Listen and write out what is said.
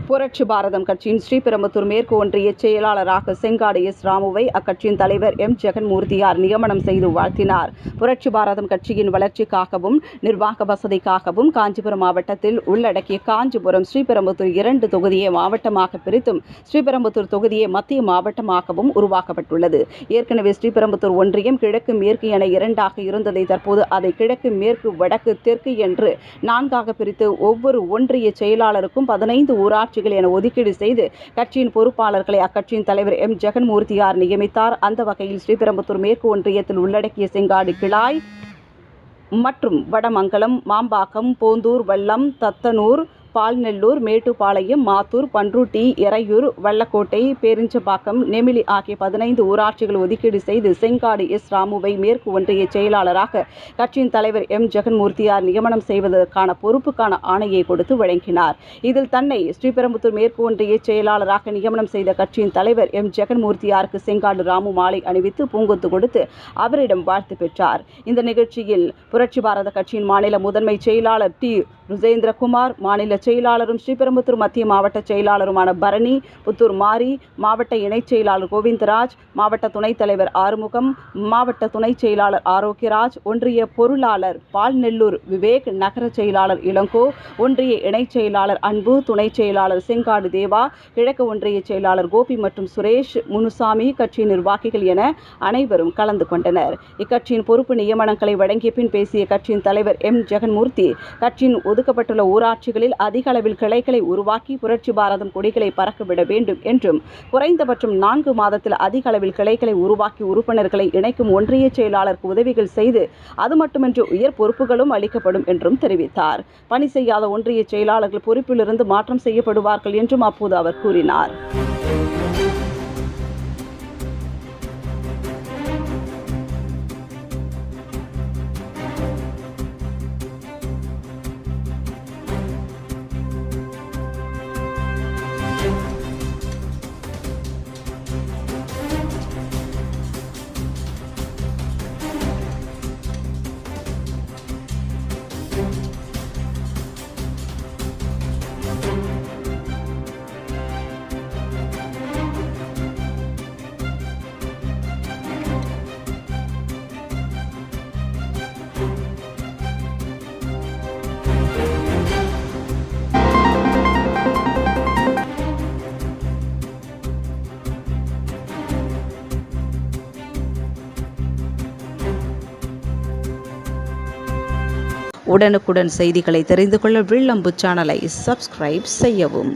புரட்சி பாரதம் கட்சியின் ஸ்ரீபெரும்புதூர் மேற்கு ஒன்றிய செயலாளராக செங்காடு எஸ். ராமுவை அக்கட்சியின் தலைவர் எம். ஜெகன்மூர்த்தியார் நியமனம் செய்து வாழ்த்தினார். புரட்சி பாரதம் கட்சியின் வளர்ச்சிக்காகவும் நிர்வாக வசதிக்காகவும் காஞ்சிபுரம் மாவட்டத்தில் உள்ளடக்கிய காஞ்சிபுரம் ஸ்ரீபெரும்புதூர் 2 தொகுதியை மாவட்டமாக பிரித்தும் ஸ்ரீபெரும்புதூர் தொகுதியை மத்திய மாவட்டமாகவும் உருவாக்கப்பட்டுள்ளது. ஏற்கனவே ஸ்ரீபெரும்புதூர் ஒன்றியம் கிழக்கு மேற்கு என 2ஆக இருந்ததை தற்போது அதை கிழக்கு மேற்கு வடக்கு தெற்கு என்று 4ஆக பிரித்து ஒவ்வொரு ஒன்றிய செயலாளருக்கும் 15 ஊராட்சி என ஒதுக்கீடு செய்து கட்சியின் பொறுப்பாளர்களை அக்கட்சியின் தலைவர் எம். ஜெகன்மூர்த்தியார் நியமித்தார். அந்த வகையில் ஸ்ரீபெரும்புதூர் மேற்கு ஒன்றியத்தில் உள்ளடக்கிய செங்காடு கிளாய் மற்றும் வடமங்கலம், மாம்பாக்கம், போந்தூர், வல்லம், தத்தனூர், பால்நெல்லூர், மேட்டுப்பாளையம், மாத்தூர், பன்ருட்டி, எறையூர், வல்லக்கோட்டை, பேரிஞ்சப்பாக்கம், நெமிலி ஆகிய 15 ஊராட்சிகள் ஒதுக்கீடு செய்து செங்காடு எஸ். ராமுவை மேற்கு ஒன்றிய செயலாளராக கட்சியின் தலைவர் எம். ஜெகன்மூர்த்தியார் நியமனம் செய்வதற்கான பொறுப்புக்கான ஆணையை கொடுத்து வழங்கினார். இதில் தன்னை ஸ்ரீபெரும்புதூர் மேற்கு ஒன்றிய செயலாளராக நியமனம் செய்த கட்சியின் தலைவர் எம். ஜெகன்மூர்த்தியாருக்கு செங்காடு ராமு மாலை அணிவித்து பூங்கொத்து கொடுத்து அவரிடம் வாழ்த்து பெற்றார். இந்த நிகழ்ச்சியில் புரட்சி பாரத கட்சியின் மாநில முதன்மை செயலாளர் டி. ருஜேந்திரகுமார், மாநில செயலாளரும் ஸ்ரீபெரும்புதூர் மத்திய மாவட்ட செயலாளருமான பரணி, புத்தூர் மாரி, மாவட்ட இணைச் செயலாளர் கோவிந்தராஜ், மாவட்ட துணைத் தலைவர் ஆறுமுகம், மாவட்ட துணைச் செயலாளர் ஆரோக்கியராஜ், ஒன்றிய பொருளாளர் பால்நெல்லூர் விவேக், நகர செயலாளர் இளங்கோ, ஒன்றிய இணைச் செயலாளர் அன்பு, துணைச் செயலாளர் செங்காடு தேவா, கிழக்கு ஒன்றிய செயலாளர் கோபி மற்றும் சுரேஷ், முனுசாமி, கட்சி நிர்வாகிகள் என அனைவரும் கலந்து கொண்டனர். இக்கட்சியின் பொறுப்பு நியமனங்களை வழங்கிய பின் பேசிய கட்சியின் தலைவர் எம். ஜெகன்மூர்த்தி, கட்சியின் ஒதுக்கப்பட்டுள்ள ஊராட்சிகளில் அதிக அளவில் கிளைகளை உருவாக்கி புரட்சி பாரதம் கொடிகளை பறக்கவிட வேண்டும் என்றும், குறைந்தபட்சம் 4 மாதத்தில் அதிக அளவில் கிளைகளை உருவாக்கி உறுப்பினர்களை இணைக்கும் ஒன்றிய செயலாளருக்கு உதவிகள் செய்து அது மட்டுமின்றி உயர் பொறுப்புகளும் அளிக்கப்படும் என்றும் தெரிவித்தார். பணி செய்யாத ஒன்றிய செயலாளர்கள் பொறுப்பிலிருந்து மாற்றம் செய்யப்படுவார்கள் என்றும் அப்போது அவர் கூறினார். உடனுக்குடன் செய்திகளை தெரிந்து கொள்ள வில்லம்பு சேனலை சப்ஸ்கிரைப் செய்யவும்.